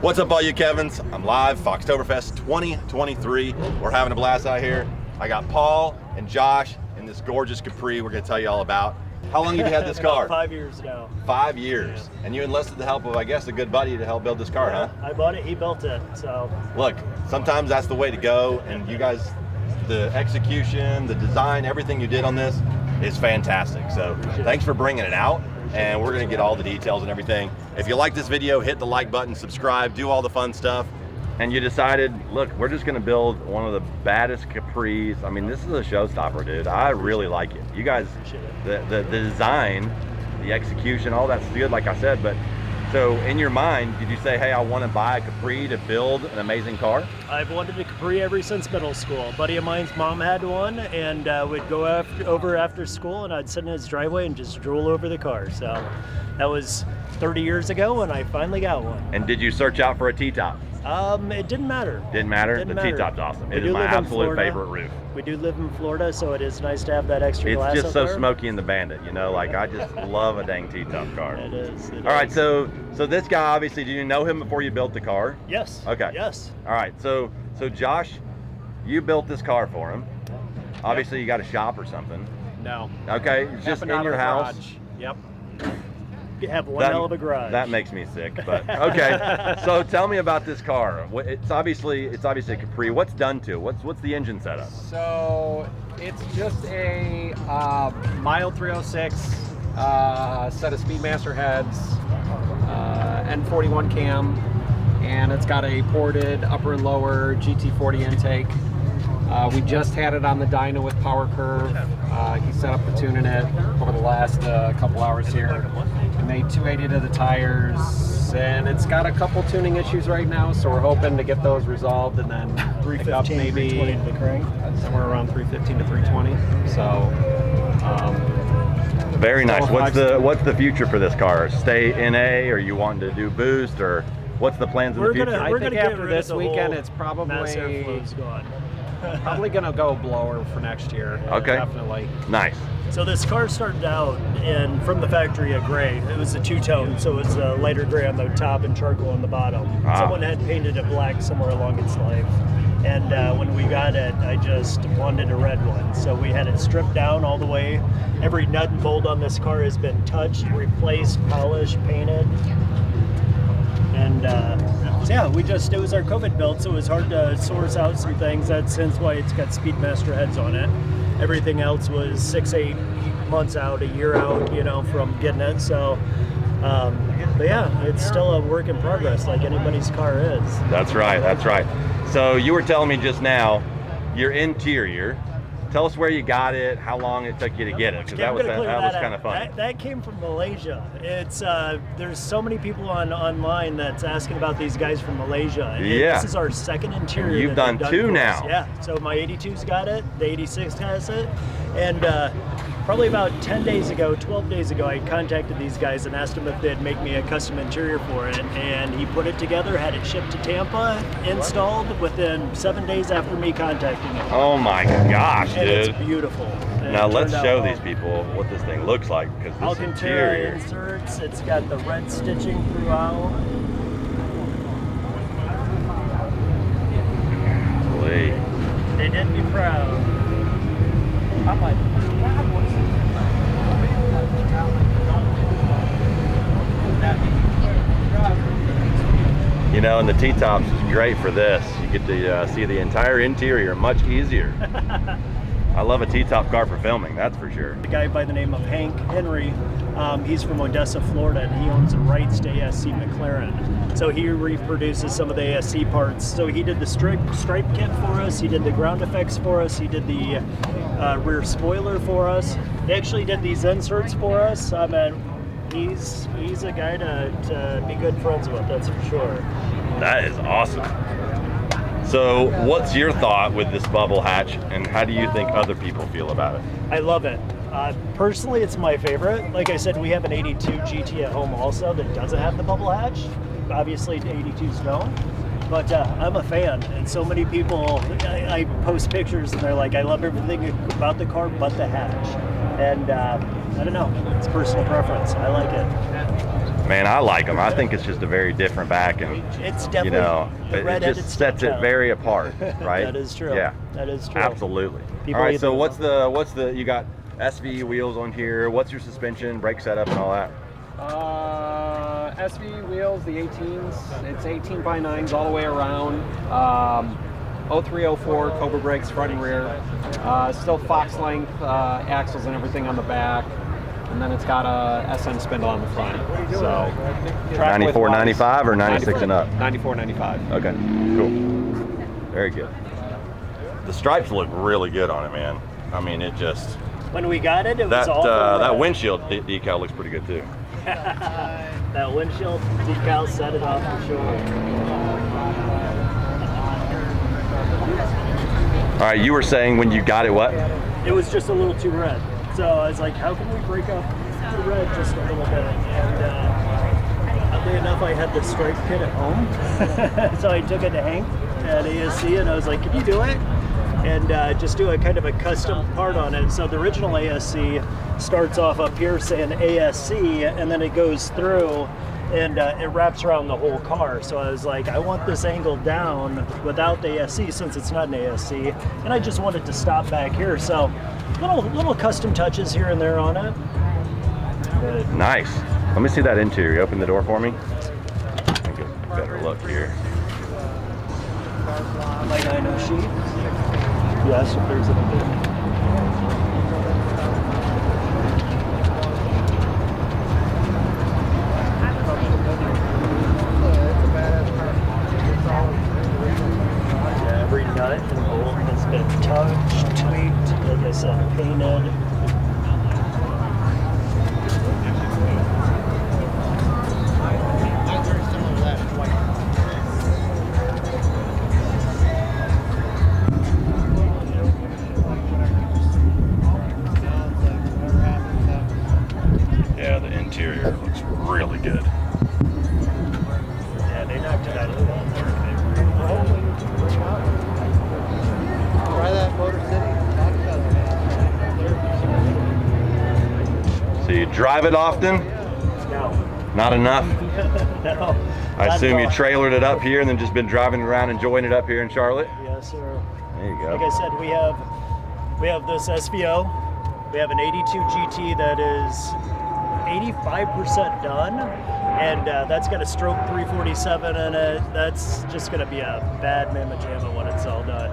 What's up, all you Kevins? I'm live, Foxtoberfest 2023. We're having a blast out here. I got Paul and Josh in this gorgeous Capri we're gonna tell you all about. How long have you had this car? About 5 years now. 5 years. Yeah. And you enlisted the help of, I guess, a good buddy to help build this car, huh? I bought it, he built it, so. Look, sometimes that's the way to go, and you guys, the execution, the design, everything you did on this is fantastic. So thanks for bringing it out. And we're gonna get all the details and everything. If you like this video, hit the like button, subscribe, do all the fun stuff. And you decided, look, we're just gonna build one of the baddest Capris. I mean, this is a showstopper, dude. I really like it. You guys, the design, the execution, all that's good, like I said, but so in your mind, did you say, hey, I wanna buy a Capri to build an amazing car? I've wanted a Capri ever since middle school. A buddy of mine's mom had one, and would go over after school, and I'd sit in his driveway and just drool over the car. So that was 30 years ago, and I finally got one. And did you search out for a T-top? It didn't matter. Didn't matter? The T-top's awesome. It is my absolute favorite roof. We do live in Florida, so it is nice to have that extra glass It's just so there. smoky in the Bandit, you know, like I just love a dang T-top car. It is. All right, so this guy, obviously, did you know him before you built the car? Yes. Okay. Yes. All right, so Josh, you built this car for him. Obviously, you got a shop or something. No. Okay, it's just in your house. Garage. Yep. You have one hell of a garage. That makes me sick, but okay. So tell me about this car. It's obviously a Capri. What's done to it? What's the engine setup? So it's just a mild 306 set of Speedmaster heads, N41 cam, and it's got a ported upper and lower GT40 intake. We just had it on the dyno with power curve. He set up the tune in it over the last couple hours here. We made 280 to the tires, and it's got a couple tuning issues right now, so we're hoping to get those resolved and then pick up 315, maybe 320 to the crank. somewhere around 315 to 320. So very nice. What's the future for this car? Stay NA, or you want to do boost, or what's the plans in the future? I think after this weekend, it's probably probably gonna go blower for next year. Okay. Definitely. Nice. So this car started out from the factory a gray. It was a two-tone, so it was a lighter gray on the top and charcoal on the bottom. Wow. Someone had painted it black somewhere along its life. And when we got it, I just wanted a red one. So we had it stripped down all the way. Every nut and bolt on this car has been touched, replaced, polished, painted. And so yeah, it was our COVID build, so it was hard to source out some things. That's hence why it's got Speedmaster heads on it. Everything else was 6-8 months out, a year out, you know, from getting it. So, but yeah, it's still a work in progress, like anybody's car is. That's right. That's right. So you were telling me just now, your interior. Tell us where you got it, how long it took you to get it, because that was kind of fun. That came from Malaysia. It's there's so many people online that's asking about these guys from Malaysia. And this is our second interior. And you've done two now. Yeah. So my 82's got it, the 86 has it, and probably about 10 days ago, 12 days ago, I contacted these guys and asked them if they'd make me a custom interior for it, and he put it together, had it shipped to Tampa, installed within 7 days after me contacting him. Oh my gosh, and dude. It's beautiful. And now let's show these people what this thing looks like, because this Alcantara inserts, it's got the red stitching throughout. Golly. They did me proud. I'm like, God, what's you know, and the T-tops is great for this. You get to see the entire interior much easier. I love a T-top car for filming, that's for sure. A guy by the name of Hank Henry, he's from Odessa, Florida, and he owns the rights to ASC McLaren. So he reproduces some of the ASC parts. So he did the stripe kit for us, he did the ground effects for us, he did the rear spoiler for us. They actually did these inserts for us. He's a guy to be good friends with, that's for sure. That is awesome. So what's your thought with this bubble hatch, and how do you think other people feel about it? I love it. Personally, it's my favorite. Like I said, we have an 82 GT at home also that doesn't have the bubble hatch. Obviously, the 82s don't. But I'm a fan, and so many people, I post pictures and they're like, I love everything about the car but the hatch. And I don't know, it's personal preference. I like it. Man, I like them. I think it's just a very different back, and It's definitely, you know, the it red-headed just sets it stepchild. very apart, right? That is true. Yeah, That is true. absolutely. People All right, either so love what's the you got SV wheels on here? What's your suspension, brake setup, and all that? SV wheels, the 18s. It's 18 by 9s all the way around. 0304 Cobra brakes, front and rear. Still Fox length axles and everything on the back. And then it's got a SN spindle on the front. So 94, 95, or 96 and up? 94, 95. Okay, cool. Very good. The stripes look really good on it, man. I mean, it just When we got it, it was all that windshield decal looks pretty good too. that windshield decal set it off for sure. All right, you were saying when you got it, what? It was just a little too red. So I was like, how can we break up the red just a little bit? And oddly enough, I had the stripe kit at home. So I took it to Hank at ASC and I was like, can you do it? And just do a kind of a custom part on it. So the original ASC starts off up here saying ASC, and then it goes through and it wraps around the whole car. So I was like, I want this angle down without the ASC since it's not an ASC, and I just want it to stop back here. So little custom touches here and there on it. But Nice. Let me see that interior. You open the door for me. I'll get a better look here. like I know sheep. Yes, if there's anything. Every nut and bolt has been touched, tweaked, like I said, painted. Yeah, the interior looks really good. Yeah, they knocked it out of the ball. Try that Motor City. So you drive it often? No. Not enough? No. I Not assume at you all. trailered it up here and then just been driving around enjoying it up here in Charlotte? Yes, sir. There you Like go. I said, we have this SVO. We have an 82 GT that is 85% done, and that's got a stroke 347 in it. That's just going to be a bad mamma jamma when it's all done.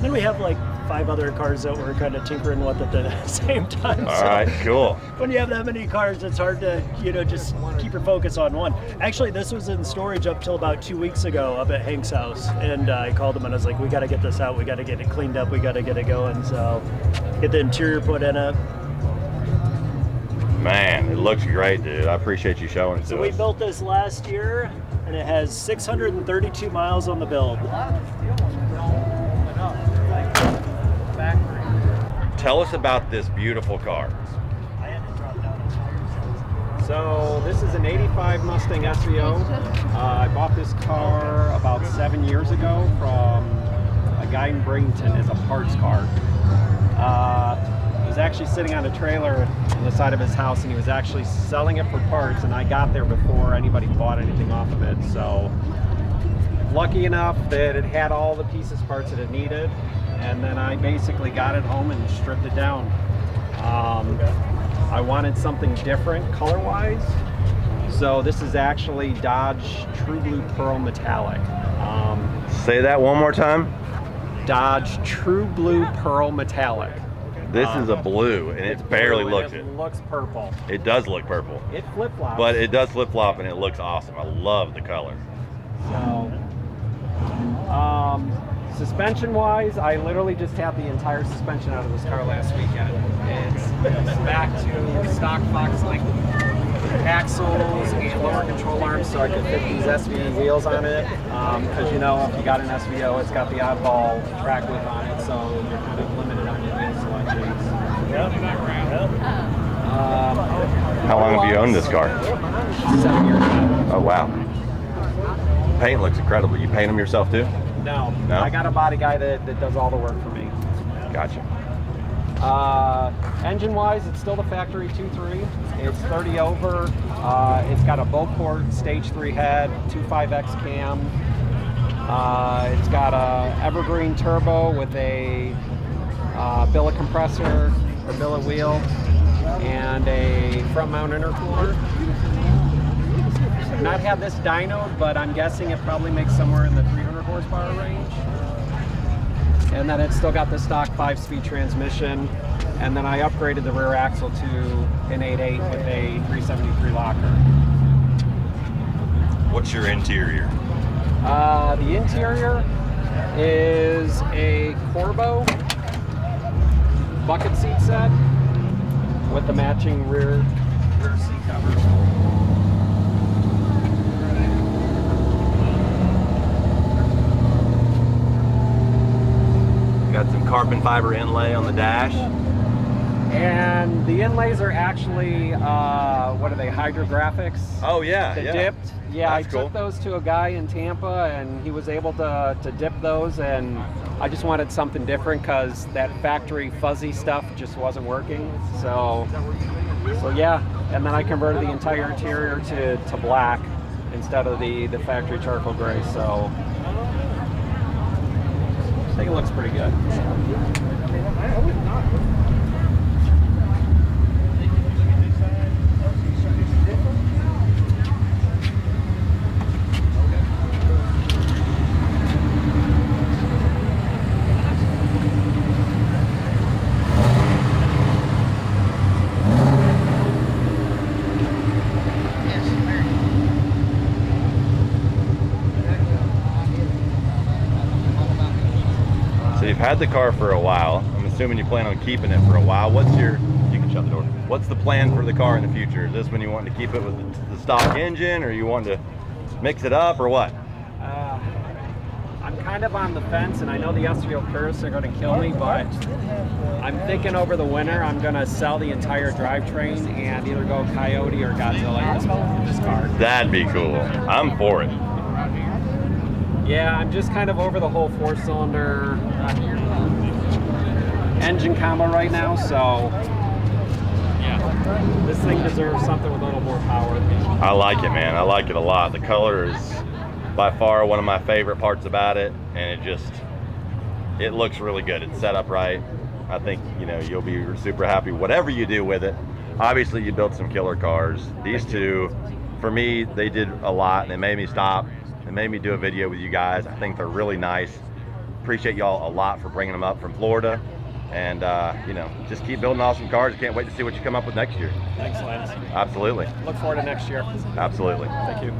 Then we have like 5 other cars that we're kind of tinkering with at the same time. All right, cool. When you have that many cars, it's hard to, just keep your focus on one. Actually, this was in storage up till about 2 weeks ago up at Hank's house. And I called him and I was like, we got to get this out. We got to get it cleaned up. We got to get it going. So get the interior put in it. Man, it looks great, dude. I appreciate you showing it So to we us. built this last year and it has 632 miles on the build. Tell us about this beautiful car. I had to drop down. So this is an 85 Mustang SVO. I bought this car about 7 years ago from a guy in Bradenton as a parts car. It was actually sitting on a trailer on the side of his house, and he was actually selling it for parts, and I got there before anybody bought anything off of it. So lucky enough that it had all the pieces, parts that it needed, and then I basically got it home and stripped it down. I wanted something different color-wise, so this is actually Dodge True Blue Pearl Metallic. Say that one more time. Dodge True Blue Pearl Metallic. This is a blue, and it barely looks it. It looks purple. It does look purple, It flip-flops. but it does flip-flop, and it looks awesome. I love the color. So, suspension-wise, I literally just had the entire suspension out of this car last weekend. It's back to stock Fox length axles and lower control arms, so I could fit these SV wheels on it. Because if you got an SVO, it's got the oddball track width on it, so you're kind of limited on your wheel selections. How long have you owned this car? 7 years now. Oh, wow. Paint looks incredible. You paint them yourself, too? No, No? I got a body guy that does all the work for me. Gotcha. Engine-wise, it's still the factory 2.3, It's 30 over. It's got a Beauport Stage 3 head, 2.5X cam. It's got a Evergreen turbo with a billet compressor or billet wheel and a front mount intercooler. Not had this dynoed, but I'm guessing it probably makes somewhere in the 300 horsepower range. And then it's still got the stock 5-speed transmission. And then I upgraded the rear axle to an 8.8 with a 373 locker. What's your interior? The interior is a Corbo bucket seat set with the matching rear seat covers. Got some carbon fiber inlay on the dash. And the inlays are actually, what are they, hydrographics? Oh yeah, The yeah. dipped. Yeah, That's I cool. took those to a guy in Tampa and he was able to dip those, and I just wanted something different because that factory fuzzy stuff just wasn't working. So yeah, and then I converted the entire interior to black instead of the factory charcoal gray. So I think it looks pretty good. So you've had the car for a while. I'm assuming you plan on keeping it for a while. You can shut the door. What's the plan for the car in the future? Is this when you want to keep it with the stock engine, or you want to mix it up, or what? I'm kind of on the fence, and I know the SVO curves are going to kill me, but I'm thinking over the winter I'm going to sell the entire drivetrain and either go Coyote or Godzilla in this car. That'd be cool. I'm for it. Yeah, I'm just kind of over the whole 4-cylinder engine combo right now, so yeah, this thing deserves something with a little more power. I like it, man. I like it a lot. The color is by far one of my favorite parts about it, and it looks really good. It's set up right. I think, you'll be super happy whatever you do with it. Obviously, you built some killer cars. These two, for me, they did a lot, and they made me stop. It made me do a video with you guys. I think they're really nice. Appreciate y'all a lot for bringing them up from Florida. And, just keep building awesome cars. I can't wait to see what you come up with next year. Thanks, Lance. Absolutely. Look forward to next year. Absolutely. Thank you.